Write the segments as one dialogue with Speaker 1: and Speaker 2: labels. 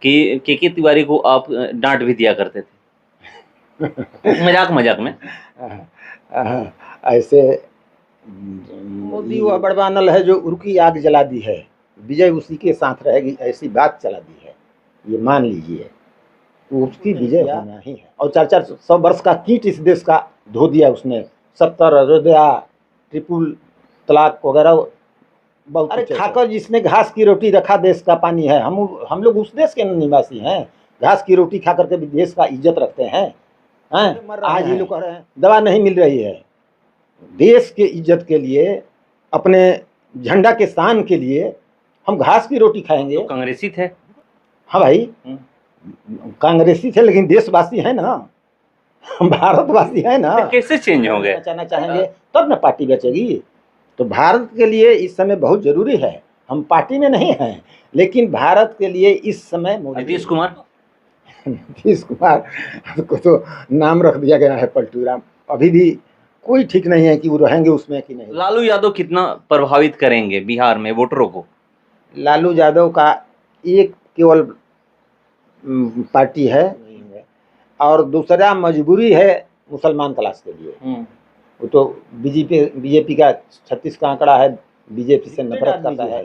Speaker 1: कि के तिवारी को आप डांट भी दिया करते थे मजाक मजाक में।
Speaker 2: ऐसे मोदी वह बड़वानल है जो उनकी आग जला दी है, विजय उसी के साथ रहेगी, ऐसी बात चला दी है, ये मान लीजिए उसकी विजय होना ही है। और 400 वर्ष का कीट इस देश का धो दिया उसने, 70 अयोध्या, ट्रिपल तलाक वगैरह बहुत। अरे खाकर जिसने घास की रोटी रखा देश का पानी है। हम लोग उस देश के निवासी हैं, घास की रोटी खा करके भी देश का इज्जत रखते हैं। आज ये लोग कह रहे हैं दवा नहीं मिल रही है। देश के इज्जत के लिए, अपने झंडा के शान के लिए हम घास की रोटी खाएंगे।
Speaker 1: तो कांग्रेसी थे।
Speaker 2: हाँ भाई, कांग्रेसी थे, लेकिन देशवासी है ना, भारतवासी है ना।
Speaker 1: कैसे चेंज होंगे?
Speaker 2: बचाना चाहेंगे तब ना पार्टी बचेगी। तो भारत के लिए इस समय बहुत जरूरी है। हम पार्टी में नहीं हैं, लेकिन भारत के लिए इस समय
Speaker 1: नीतीश कुमार
Speaker 2: नीतीश कुमार को तो नाम रख दिया गया है पलटू राम। अभी भी कोई ठीक नहीं है कि वो रहेंगे उसमें कि नहीं।
Speaker 1: लालू यादव कितना प्रभावित करेंगे बिहार में वोटरों को? लालू
Speaker 2: यादव का एक केवल पार्टी है और दूसरा मजबूरी है मुसलमान क्लास के लिए। वो तो बीजेपी का 36 का आंकड़ा है, बीजेपी से नफरत करता है।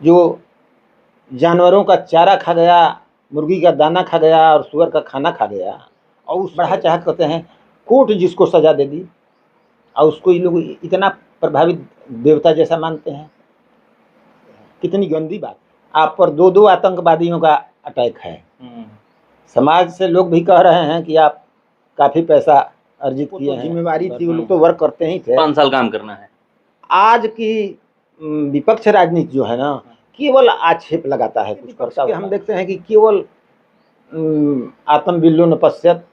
Speaker 2: जो जानवरों का चारा खा गया, मुर्गी का दाना खा गया और सुअर का खाना खा गया, और उस बढ़ा चाहत करते हैं कोर्ट जिसको सजा दे दी, और उसको ये लोग इतना प्रभावित देवता जैसा मानते हैं। कितनी गंदी बात। आप पर 2 आतंकवादियों का अटैक है। समाज से लोग भी कह रहे हैं कि आप काफी पैसा अर्जित किए हैं। जिम्मेवारी थी, वो लोग तो वर्क करते ही थे।
Speaker 1: 5 साल काम करना है।
Speaker 2: आज की विपक्ष राजनीति जो है ना, केवल आक्षेप लगाता है, कुछ करता है। हम देखते हैं कि केवल आत्म बिल्लो न पश्यत,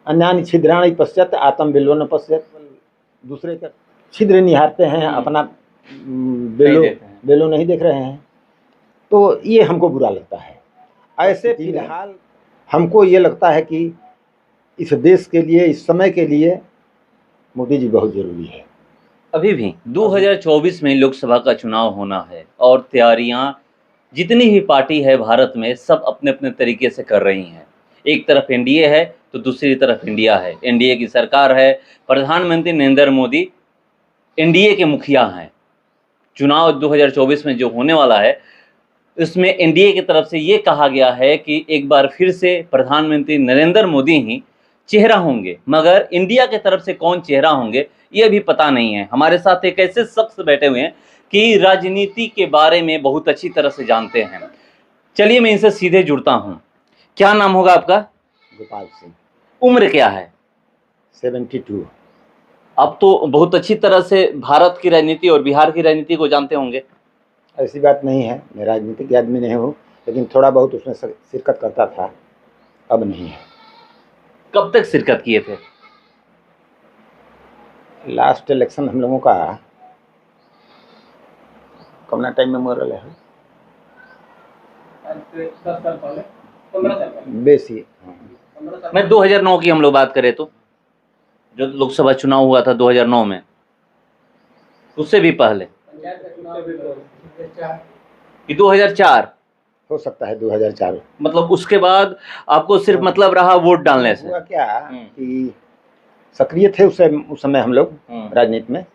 Speaker 2: अन्यानि छिद्राणि पश्यत आत्म बिल्लो न पश्यत। दूसरे का छिद्र निहारते हैं, अपना बेलो नहीं देख रहे हैं। तो ये हमको बुरा लगता है। ऐसे फिलहाल हमको ये लगता है कि इस देश के लिए, इस समय के लिए मोदी जी बहुत जरूरी है।
Speaker 1: अभी भी 2024 में लोकसभा का चुनाव होना है और तैयारियां जितनी भी पार्टी है भारत में सब अपने अपने तरीके से कर रही हैं। एक तरफ एनडीए है तो दूसरी तरफ इंडिया है। एनडीए की सरकार है, प्रधानमंत्री नरेंद्र मोदी एनडीए के मुखिया हैं। चुनाव 2024 में जो होने वाला है उसमें एनडीए की तरफ से ये कहा गया है कि एक बार फिर से प्रधानमंत्री नरेंद्र मोदी ही चेहरा होंगे, मगर इंडिया की तरफ से कौन चेहरा होंगे ये भी पता नहीं है। हमारे साथ एक ऐसे शख्स बैठे हुए हैं कि राजनीति के बारे में बहुत अच्छी तरह से जानते हैं। चलिए मैं इनसे सीधे जुड़ता हूँ। क्या नाम होगा आपका?
Speaker 2: गोपाल सिंह।
Speaker 1: उम्र क्या है?
Speaker 2: 72।
Speaker 1: अब तो बहुत अच्छी तरह से भारत की राजनीति और बिहार की राजनीति को जानते होंगे।
Speaker 2: ऐसी बात नहीं है, मैं राजनीतिक आदमी नहीं हूँ, लेकिन थोड़ा बहुत उसमें शिरकत करता था, अब नहीं है।
Speaker 1: कब तक शिरकत किए थे?
Speaker 2: लास्ट इलेक्शन हम लोगों का कौना टाइम में मोरल है,
Speaker 1: 10 साल पहले, 15 साल पहले
Speaker 2: बेसी।
Speaker 1: मैं 2009 की हम लोग बात करें तो जो लोकसभा चुनाव हुआ था 2009 में, उससे भी पहले कि 2004
Speaker 2: हो सकता है 2004।
Speaker 1: मतलब उसके बाद आपको सिर्फ मतलब रहा वोट डालने से?
Speaker 2: हुआ क्या कि सक्रिय थे उस समय हम लोग राजनीति में,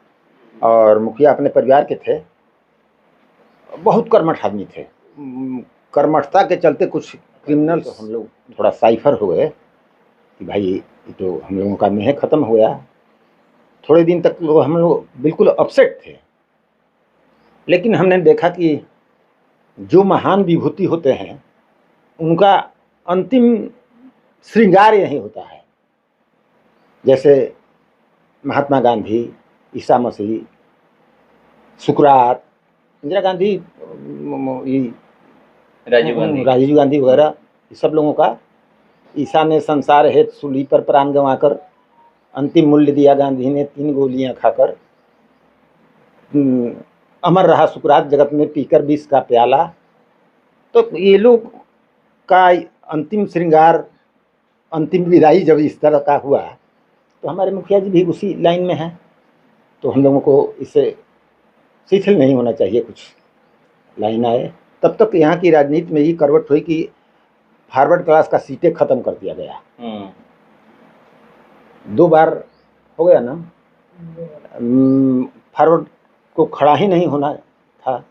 Speaker 2: और मुखिया अपने परिवार के थे, बहुत कर्मठ आदमी थे। कर्मठता के चलते कुछ क्रिमिनल तो हम लोग थोड़ा साइफर हो गए कि भाई ये तो हम लोगों का मेह खत्म हो गया। थोड़े दिन तक हम लोग बिल्कुल अपसेट थे, लेकिन हमने देखा कि जो महान विभूति होते हैं उनका अंतिम श्रृंगार यही होता है। जैसे महात्मा गांधी, ईसा मसीह, सुकरात, इंदिरा गांधी, राजीव गांधी वगैरह, ये सब लोगों का, ईसा ने संसार हेतु सूली पर प्राण गंवाकर अंतिम मूल्य दिया, गांधी ने 3 गोलियां खाकर, अमर रहा सुकरात जगत में पीकर विष का प्याला। तो ये लोग का अंतिम श्रृंगार, अंतिम विदाई जब इस तरह का हुआ, तो हमारे मुखिया जी भी उसी लाइन में हैं। तो हम लोगों को इससे शिथिल नहीं होना चाहिए। कुछ लाइन आए तब तक यहाँ की राजनीति में ये करवट हुई कि फॉरवर्ड क्लास का सीटें खत्म कर दिया गया। 2 बार हो गया ना, फॉरवर्ड को खड़ा ही नहीं होना था,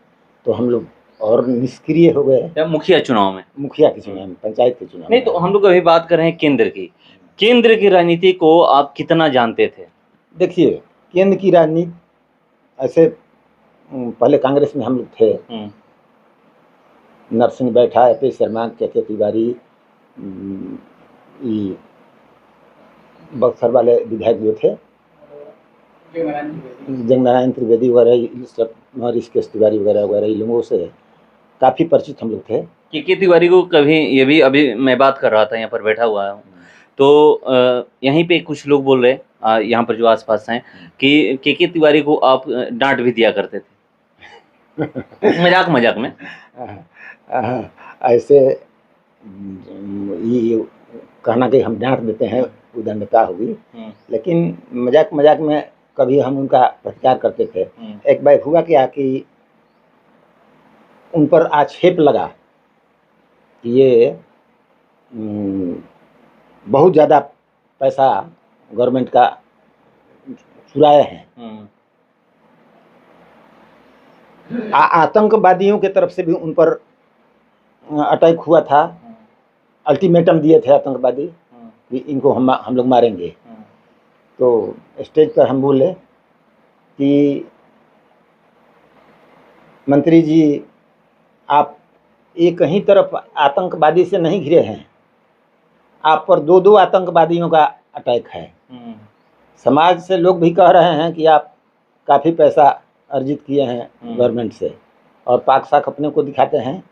Speaker 2: तो हम लोग और निष्क्रिय हो गए।
Speaker 1: या मुखिया चुनाव में,
Speaker 2: मुखिया के चुनाव में, पंचायत के चुनाव
Speaker 1: नहीं
Speaker 2: में।
Speaker 1: तो हम लोग अभी बात कर रहे हैं केंद्र की राजनीति को आप कितना जानते थे?
Speaker 2: देखिए, केंद्र की राजनीति ऐसे पहले कांग्रेस में हम लोग थे, नरसिंह बैठा, AP शर्मा, KK तिवारी, बक्सर वाले विधायक जो थे, जगनारायण त्रिवेदी वगैरह, ऋषिकेश तिवारी वगैरह वगैरह, इन लोगों से काफ़ी परिचित हम लोग थे।
Speaker 1: KK तिवारी को कभी, ये भी अभी मैं बात कर रहा था, यहाँ पर बैठा हुआ हूँ, तो यहीं पे कुछ लोग बोल रहे हैं यहाँ पर जो आसपास हैं कि KK तिवारी को आप डांट भी दिया करते थे मजाक में।
Speaker 2: ऐसे ये कहना कि हम डांट देते हैं उदंडता होगी, लेकिन मजाक में कभी हम उनका प्रतिकार करते थे। एक बार हुआ क्या कि उन पर आक्षेप लगा कि ये बहुत ज़्यादा पैसा गवर्नमेंट का चुराए हैं। आतंकवादियों के तरफ से भी उन पर अटैक हुआ था, अल्टीमेटम दिए थे आतंकवादी कि इनको हम लोग मारेंगे। तो स्टेज पर हम बोले कि मंत्री जी, आप एक ही तरफ आतंकवादी से नहीं घिरे हैं, आप पर 2 आतंकवादियों का अटैक है। समाज से लोग भी कह रहे हैं कि आप काफ़ी पैसा अर्जित किए हैं गवर्नमेंट से, और पाक साख अपने को दिखाते हैं।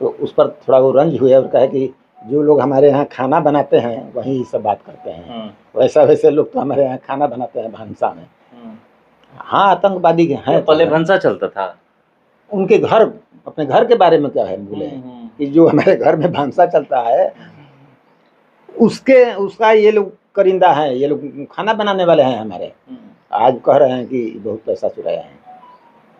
Speaker 2: तो उस पर थोड़ा वो रंज हुए और कहे कि जो लोग हमारे यहाँ खाना बनाते हैं वही ये सब बात करते हैं, वैसे लोग तो हमारे यहाँ खाना बनाते हैं भंसा में। हाँ, आतंकवादी हैं।
Speaker 1: पहले भंसा चलता था
Speaker 2: उनके घर, अपने घर के बारे में क्या है बोले कि जो हमारे घर में भंसा चलता है उसका ये लोग करिंदा हैं, ये लोग खाना बनाने वाले हैं हमारे। आज कह रहे हैं कि बहुत पैसा चुराया है,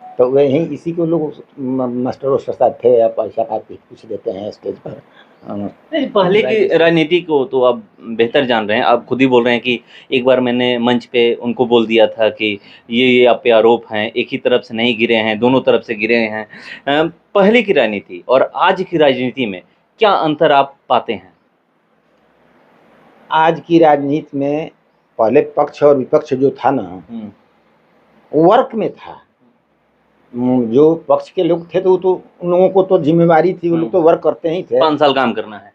Speaker 2: तो वे ही इसी को लोग मास्टर साथ थे, या पैसा काफी कुछ देते हैं स्टेज पर।
Speaker 1: पहले की राजनीति को तो आप बेहतर जान रहे हैं, आप खुद ही बोल रहे हैं कि एक बार मैंने मंच पे उनको बोल दिया था कि ये आप पे आरोप हैं, एक ही तरफ से नहीं गिरे हैं, दोनों तरफ से गिरे हैं। पहले की राजनीति और आज की राजनीति में क्या अंतर आप पाते हैं?
Speaker 2: आज की राजनीति में पहले पक्ष और विपक्ष जो था ना, वर्क में था। जो पक्ष के लोग थे तो उन लोगों को तो जिम्मेवारी थी, वो लोग तो वर्क करते ही थे,
Speaker 1: 5 साल काम करना है।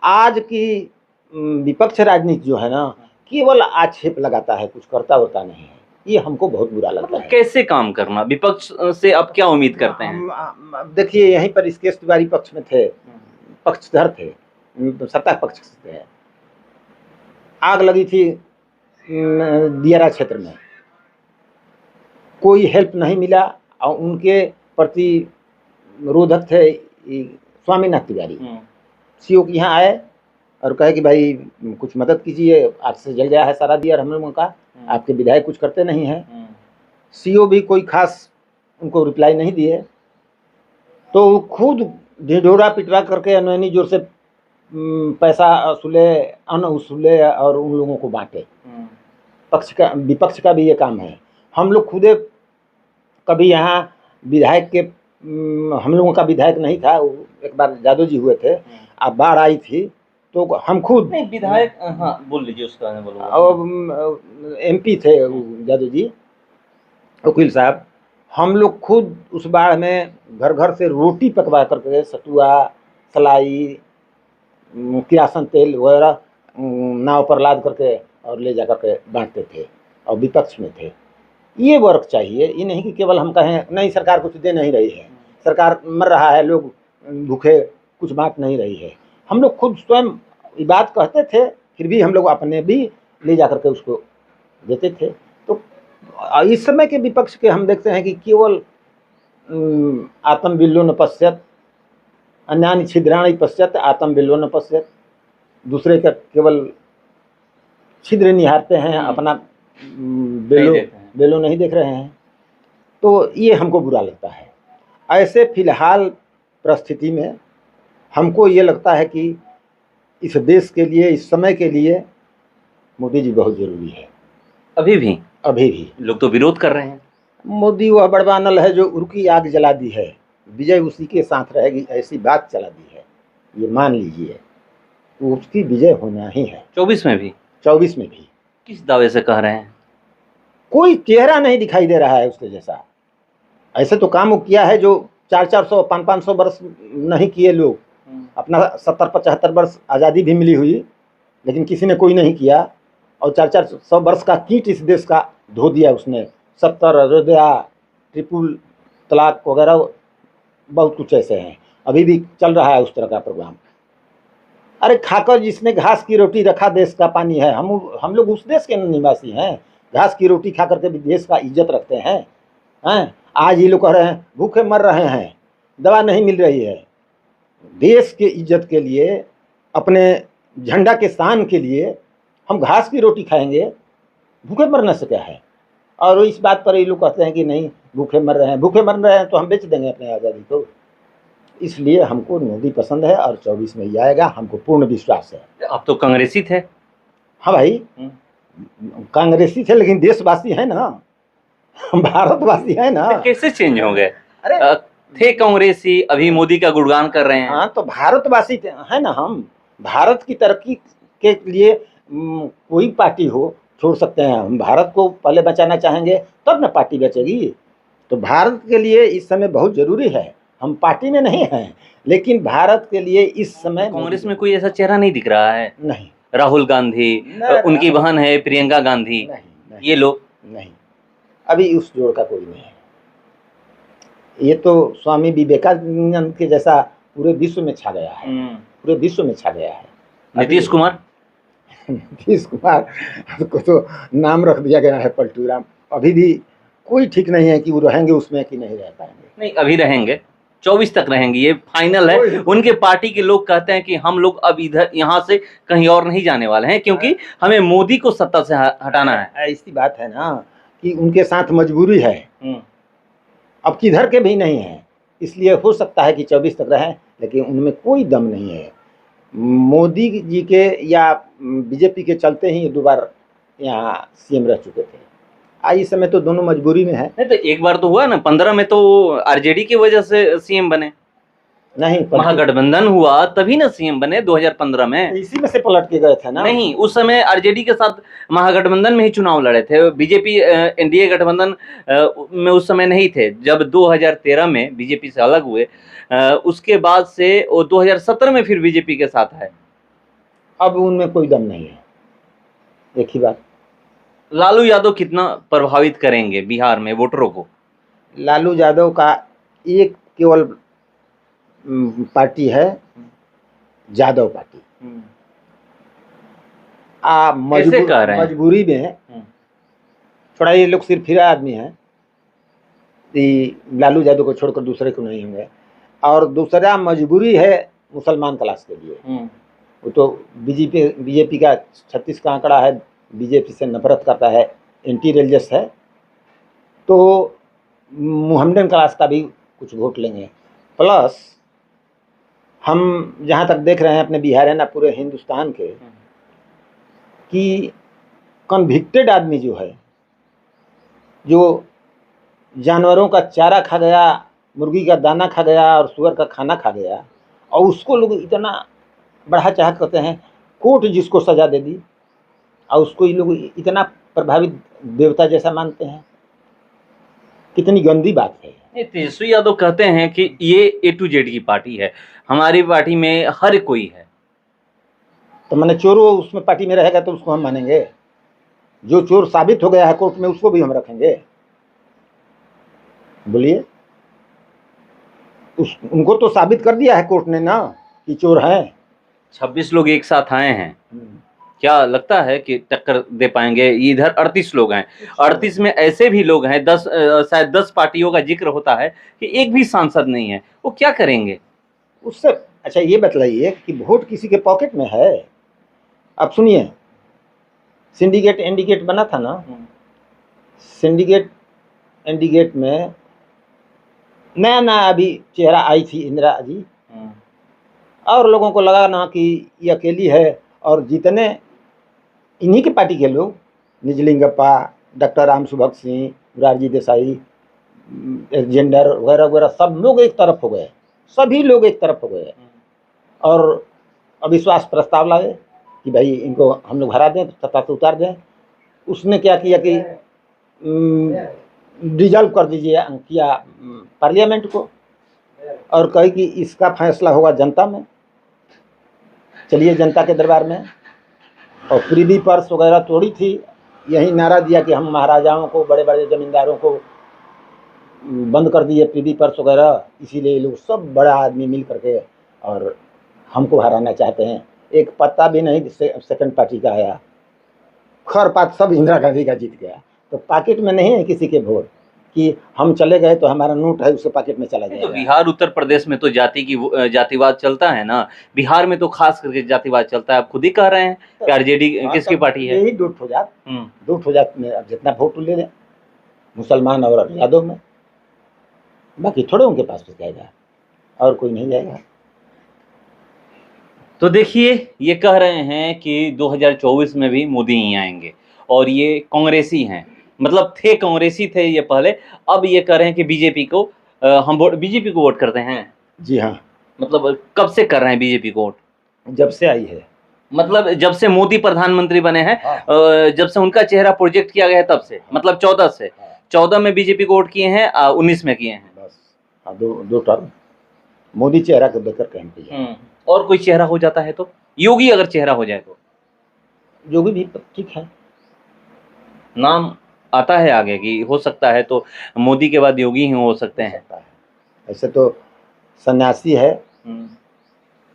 Speaker 1: आज
Speaker 2: की विपक्ष राजनीति जो है ना, केवल आक्षेप लगाता है, कुछ करता होता नहीं है। ये हमको बहुत बुरा लगता है।
Speaker 1: कैसे काम करना, विपक्ष से आप क्या उम्मीद करते हैं?
Speaker 2: देखिए, यहीं पर ऋषिकेश तिवारी पक्ष में थे, पक्षधर थे, सत्ता पक्ष से थे। आग लगी थी दियारा क्षेत्र में, कोई हेल्प नहीं मिला, और उनके प्रति रोधक थे स्वामीनाथ तिवारी। CO के यहाँ आए और कहे कि भाई कुछ मदद कीजिए, आग से जल गया है सारा दियारा हम लोगों का, आपके विधायक कुछ करते नहीं हैं। CO भी कोई खास उनको रिप्लाई नहीं दिए, तो खुद ढिढोरा पिटवा करके अनवैनी जोर से पैसा वसूले, अन्न वसूले और उन लोगों को बांटे। पक्ष का, विपक्ष का भी ये काम है। हम लोग खुदे कभी यहाँ विधायक के, हम लोगों का विधायक नहीं था, एक बार जादव जी हुए थे, अब बाढ़ आई थी तो हम खुद
Speaker 1: नहीं विधायक, हाँ बोल लीजिए उसका,
Speaker 2: MP थे जादव जी, वकील साहब। हम लोग खुद उस बाढ़ में घर घर से रोटी पकवा करके, सतुआ, सलाई, किरासन तेल वगैरह नाव पर लाद करके और ले जा करके बांटते थे, और विपक्ष में थे। ये वर्क चाहिए, ये नहीं कि केवल हम कहें नहीं सरकार कुछ दे नहीं रही है, सरकार मर रहा है, लोग भूखे, कुछ बात नहीं रही है। हम लोग खुद स्वयं ये बात कहते थे, फिर भी हम लोग अपने भी ले जा करके उसको देते थे। तो इस समय के विपक्ष के हम देखते हैं कि केवल आत्म बिल्लो न पश्यत, अन्यानि छिद्राणि पश्यत, आत्म बिल्लो न पश्यत। दूसरे का केवल छिद्र निहारते हैं, अपना बेलो नहीं देख रहे हैं। तो ये हमको बुरा लगता है। ऐसे फिलहाल परिस्थिति में हमको ये लगता है कि इस देश के लिए, इस समय के लिए मोदी जी बहुत जरूरी है।
Speaker 1: अभी भी
Speaker 2: अभी भी
Speaker 1: लोग तो विरोध कर रहे हैं।
Speaker 2: मोदी वह बड़वानल है जो उर की आग जला दी है, विजय उसी के साथ रहेगी, ऐसी बात चला दी है। ये मान लीजिए उसकी विजय होना ही है।
Speaker 1: 24 में भी?
Speaker 2: 24 में भी।
Speaker 1: किस दावे से कह रहे हैं?
Speaker 2: कोई चेहरा नहीं दिखाई दे रहा है उसके जैसा। ऐसे तो काम वो किया है जो 400-400 500-500 वर्ष नहीं किए लोग। अपना 70-75 वर्ष आज़ादी भी मिली हुई, लेकिन किसी ने कोई नहीं किया। और 400-400 वर्ष का कीट इस देश का धो दिया उसने। 70 अयोध्या, ट्रिपल तलाक वगैरह बहुत कुछ ऐसे हैं। अभी भी चल रहा है उस तरह का प्रोग्राम। अरे खाकर जिसने घास की रोटी रखा देश का पानी है। हम लोग उस देश के निवासी हैं। घास की रोटी खा करके भी देश का इज्जत रखते हैं। आज ये लोग कह रहे हैं भूखे मर रहे हैं, दवा नहीं मिल रही है। देश के इज्जत के लिए, अपने झंडा के शान के लिए हम घास की रोटी खाएंगे, भूखे मरने से क्या है। और इस बात पर ये लोग कहते हैं कि नहीं भूखे मर रहे हैं। भूखे मर रहे हैं तो हम बेच देंगे अपने आज़ादी को। इसलिए हमको मोदी पसंद है और 24 में ही आएगा, हमको पूर्ण विश्वास है।
Speaker 1: आप तो कांग्रेसी थे।
Speaker 2: हाँ भाई, कांग्रेसी थे लेकिन देशवासी है ना, भारतवासी है ना।
Speaker 1: कैसे चेंज हो गए?
Speaker 2: अरे
Speaker 1: थे कांग्रेसी, अभी मोदी का गुणगान कर रहे हैं।
Speaker 2: हाँ तो भारतवासी है ना। हम भारत की तरक्की के लिए कोई पार्टी हो छोड़ सकते हैं। हम भारत को पहले बचाना चाहेंगे तब ना पार्टी बचेगी। तो भारत के लिए इस समय बहुत जरूरी है। हम पार्टी में नहीं हैं, लेकिन भारत के लिए इस समय
Speaker 1: कांग्रेस में कोई ऐसा चेहरा नहीं दिख रहा है।
Speaker 2: नहीं।
Speaker 1: राहुल गांधी, उनकी बहन है प्रियंका गांधी,
Speaker 2: नहीं,
Speaker 1: ये लोग
Speaker 2: नहीं, अभी उस जोड़ का कोई नहीं है। ये तो स्वामी विवेकानंद के जैसा पूरे विश्व में छा गया है। पूरे विश्व में छा गया है।
Speaker 1: नीतीश कुमार
Speaker 2: नीतीश कुमार को तो नाम रख दिया गया है पलटू राम। अभी भी कोई ठीक नहीं है कि वो रहेंगे उसमें कि नहीं रह पाएंगे।
Speaker 1: नहीं, अभी रहेंगे, 24 तक रहेंगे, ये फाइनल है। उनके पार्टी के लोग कहते हैं कि हम लोग अब इधर यहाँ से कहीं और नहीं जाने वाले हैं, क्योंकि हमें मोदी को सत्ता से हटाना है।
Speaker 2: ऐसी बात है ना कि उनके साथ मजबूरी है। अब किधर के भी नहीं है, इसलिए हो सकता है कि 24 तक रहें, लेकिन उनमें कोई दम नहीं है। मोदी जी के या बीजेपी के चलते ही 2 बार यहाँ सीएम रह चुके थे। आज इस समय तो दोनों मजबूरी में है।
Speaker 1: नहीं तो एक बार तो हुआ ना, 15 में तो आरजेडी की वजह से सीएम बने।
Speaker 2: नहीं,
Speaker 1: महागठबंधन हुआ तभी ना सीएम बने 2015 में।
Speaker 2: इसी में से पलट के गए थे ना।
Speaker 1: नहीं, उस समय आरजेडी के साथ महागठबंधन में ही चुनाव लड़े थे। बीजेपी एनडीए गठबंधन में उस समय नहीं थे। जब 2013 में बीजेपी से अलग हुए, उसके बाद से वो 2017 में फिर बीजेपी के साथ है।
Speaker 2: अब उनमें कोई दम नहीं है। एक ही बात,
Speaker 1: लालू यादव कितना प्रभावित करेंगे बिहार में वोटरों को?
Speaker 2: लालू यादव का एक केवल पार्टी है, यादव पार्टी। मजबूरी में थोड़ा ये लोग सिर्फ फिरा आदमी है, लालू यादव को छोड़कर दूसरे को नहीं होंगे। और दूसरा मजबूरी है मुसलमान क्लास के लिए। वो तो बीजेपी का 36 का आंकड़ा है, बीजेपी से नफरत करता है, एंटी रिलीजियस है। तो मोहम्मदन क्लास का भी कुछ वोट लेंगे। प्लस हम जहाँ तक देख रहे हैं अपने बिहार है ना, पूरे हिंदुस्तान के, कि कन्विक्टेड आदमी जो है, जो जानवरों का चारा खा गया, मुर्गी का दाना खा गया और सुअर का खाना खा गया, और उसको लोग इतना बढ़ा चाह करते हैं, कोर्ट जिसको सजा दे दी, और उसको ये लोग इतना प्रभावित देवता जैसा मानते हैं। कितनी गंदी बात है।
Speaker 1: तेजस्वी यादव कहते हैं कि ये A to Z की पार्टी है, हमारी पार्टी में हर कोई है।
Speaker 2: तो मैंने चोर उसमें पार्टी में रहेगा तो उसको हम मानेंगे? जो चोर साबित हो गया है कोर्ट में, उसको भी हम रखेंगे? बोलिए। उनको तो साबित कर दिया है कोर्ट ने ना कि चोर हैं।
Speaker 1: 26 लोग एक साथ आए हैं, क्या लगता है कि टक्कर दे पाएंगे? इधर 38 लोग हैं, 38 में ऐसे भी लोग हैं, शायद 10 पार्टियों का जिक्र होता है कि एक भी सांसद नहीं है। वो क्या करेंगे
Speaker 2: उससे? अच्छा ये बतलाइए कि वोट किसी के पॉकेट में है? अब सुनिए, सिंडिकेट एंडिकेट बना था ना, सिंडिकेट एंडिकेट में नया नया अभी चेहरा आई थी इंदिरा जी, और लोगों को लगा ना कि ये अकेली है, और जितने इन्हीं की पार्टी के लोग, निजलिंगप्पा, डॉक्टर राम सुभग सिंह, मुरारजी देसाई, जेंडर वगैरह वगैरह, सब लोग एक तरफ हो गए, सभी लोग एक तरफ हो गए और अविश्वास प्रस्ताव लाए कि भाई इनको हम लोग हरा दें, सत्ता से उतार दें। उसने क्या किया कि डिजॉल्व कर दीजिए किया पार्लियामेंट को, और कही कि इसका फैसला होगा जनता में, चलिए जनता के दरबार में। और प्रीवी पर्स वगैरह तोड़ी थी, यही नारा दिया कि हम महाराजाओं को, बड़े बड़े जमींदारों को बंद कर दिए प्रीवी पर्स वगैरह, इसीलिए लोग सब बड़ा आदमी मिल करके और हमको हराना चाहते हैं। एक पत्ता भी नहीं सेकंड पार्टी का आया, खर पात सब इंदिरा गांधी का जीत गया। तो पॉकेट में नहीं है किसी के वोट कि हम चले गए तो हमारा नोट है उसके पॉकेट में चला जाएगा।
Speaker 1: तो बिहार उत्तर प्रदेश में तो जातिवाद चलता है ना, बिहार में तो खास करके जातिवाद चलता है। आप खुद ही कह रहे हैं कि आरजेडी किसकी पार्टी है?
Speaker 2: यही डूट हो जात में अब जितना वोट ले लें मुसलमान और यादव में, बाकी थोड़े उनके पास जाएगा और कोई नहीं जाएगा।
Speaker 1: तो देखिए, ये कह रहे हैं कि 2024 में भी मोदी ही आएंगे, और ये कांग्रेसी हैं, मतलब थे कांग्रेसी थे ये पहले, अब ये कह रहे हैं कि बीजेपी को हम बीजेपी को वोट करते हैं।
Speaker 2: जी हाँ।
Speaker 1: मतलब कब से कर रहे हैं बीजेपी को वोट?
Speaker 2: जब से आई है,
Speaker 1: मतलब जब से मोदी प्रधानमंत्री बने हैं।
Speaker 2: हाँ।
Speaker 1: जब से उनका चेहरा प्रोजेक्ट किया गया है तब से, मतलब 14 से। 14 में बीजेपी को वोट किए हैं, 19 में किए हैं
Speaker 2: बस। हाँ, दो टर्म मोदी चेहरा को देखकर कहीं पे।
Speaker 1: और कोई चेहरा हो जाता है तो, योगी अगर चेहरा हो जाए तो?
Speaker 2: योगी भी ठीक है,
Speaker 1: नाम आता है आगे कि हो सकता है, तो मोदी के बाद योगी ही हो सकते हैं।
Speaker 2: ऐसे तो सन्यासी है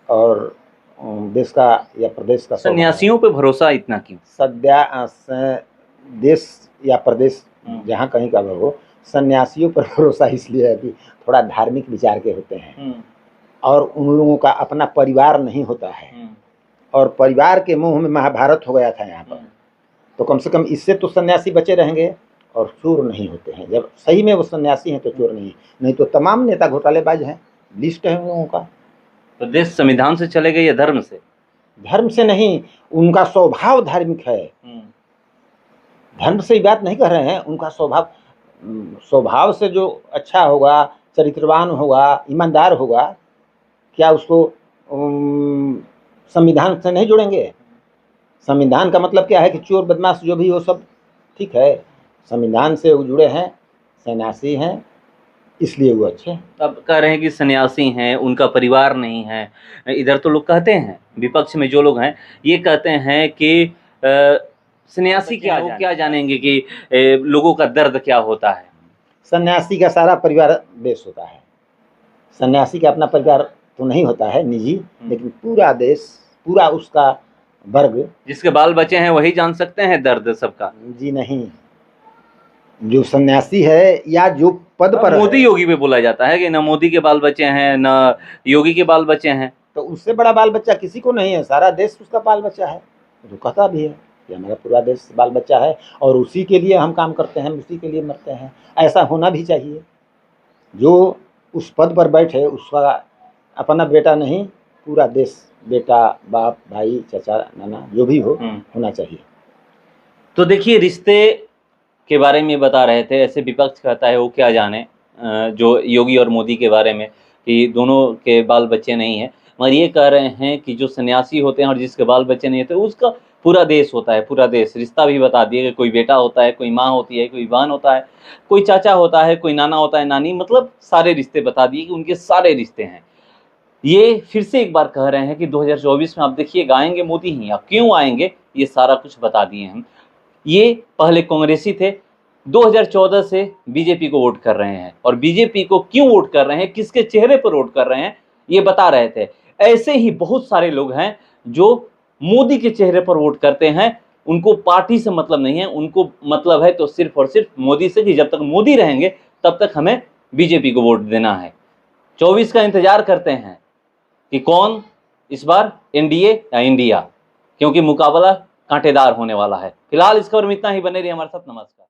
Speaker 2: और देश का या प्रदेश का।
Speaker 1: सन्यासियों पे भरोसा इतना क्यों?
Speaker 2: सद्या देश या प्रदेश जहाँ कहीं का हो, सन्यासियों पर भरोसा इसलिए है कि थोड़ा धार्मिक विचार के होते हैं और उन लोगों का अपना परिवार नहीं होता है, और परिवार के मुंह में महाभारत हो गया था यहाँ पर। तो कम से कम इससे तो सन्यासी बचे रहेंगे और चोर नहीं होते हैं। जब सही में वो सन्यासी हैं तो चोर नहीं तो तमाम नेता घोटालेबाज हैं, लिस्ट है उन लोगों का।
Speaker 1: तो देश संविधान से चलेगा या धर्म से?
Speaker 2: धर्म से नहीं, उनका स्वभाव धार्मिक है। धर्म से ही बात नहीं कर रहे हैं, उनका स्वभाव से जो अच्छा होगा, चरित्रवान होगा, ईमानदार होगा, क्या उसको संविधान से नहीं जोड़ेंगे? संविधान का मतलब क्या है कि चोर बदमाश जो भी हो सब ठीक है, संविधान से वो जुड़े हैं, सन्यासी हैं, इसलिए वो अच्छे।
Speaker 1: अब कह रहे हैं कि सन्यासी हैं, उनका परिवार नहीं है। इधर तो लोग कहते हैं, विपक्ष में जो लोग हैं ये कहते हैं कि सन्यासी क्या जानेंगे कि लोगों का दर्द क्या होता है।
Speaker 2: सन्यासी का सारा परिवार देश होता है, सन्यासी का अपना परिवार तो नहीं होता है निजी, लेकिन पूरा देश, पूरा उसका वर्ग,
Speaker 1: जिसके बाल बच्चे हैं वही जान सकते हैं दर्द सबका।
Speaker 2: जी नहीं, जो सन्यासी है या जो पद पर
Speaker 1: मोदी योगी पे बोला जाता है कि न मोदी के बाल बच्चे हैं न योगी के बाल बच्चे हैं,
Speaker 2: तो उससे बड़ा बाल बच्चा किसी को नहीं है, सारा देश उसका बाल बच्चा है। तो कहता भी है कि हमारा पूरा देश बाल बच्चा है और उसी के लिए हम काम करते हैं, उसी के लिए मरते हैं। ऐसा होना भी चाहिए, जो उस पद पर बैठे उसका अपना बेटा नहीं, पूरा देश, बेटा, बाप, भाई, चाचा, नाना, जो भी हो, होना चाहिए।
Speaker 1: तो देखिए, रिश्ते के बारे में बता रहे थे, ऐसे विपक्ष कहता है वो क्या जाने जो योगी और मोदी के बारे में कि दोनों के बाल बच्चे नहीं हैं, मगर ये कह रहे हैं कि जो सन्यासी होते हैं और जिसके बाल बच्चे नहीं होते उसका पूरा देश होता है, पूरा देश। रिश्ता भी बता दिए कि कोई बेटा होता है, कोई माँ होती है, कोई बहन होता है, कोई चाचा होता है, कोई नाना होता है, नानी, मतलब सारे रिश्ते बता दिए कि उनके सारे रिश्ते हैं। ये फिर से एक बार कह रहे हैं कि 2024 में आप देखिएगा आएंगे मोदी ही। आप क्यों आएंगे ये सारा कुछ बता दिए हम। ये पहले कांग्रेसी थे, 2014 से बीजेपी को वोट कर रहे हैं, और बीजेपी को क्यों वोट कर रहे हैं, किसके चेहरे पर वोट कर रहे हैं, ये बता रहे थे। ऐसे ही बहुत सारे लोग हैं जो मोदी के चेहरे पर वोट करते हैं, उनको पार्टी से मतलब नहीं है, उनको मतलब है तो सिर्फ और सिर्फ मोदी से, कि जब तक मोदी रहेंगे तब तक हमें बीजेपी को वोट देना है। 24 का इंतजार करते हैं कि कौन इस बार, एनडीए या इंडिया, क्योंकि मुकाबला कांटेदार होने वाला है। फिलहाल इस खबर में इतना ही, बने रहिए हमारे साथ। नमस्कार।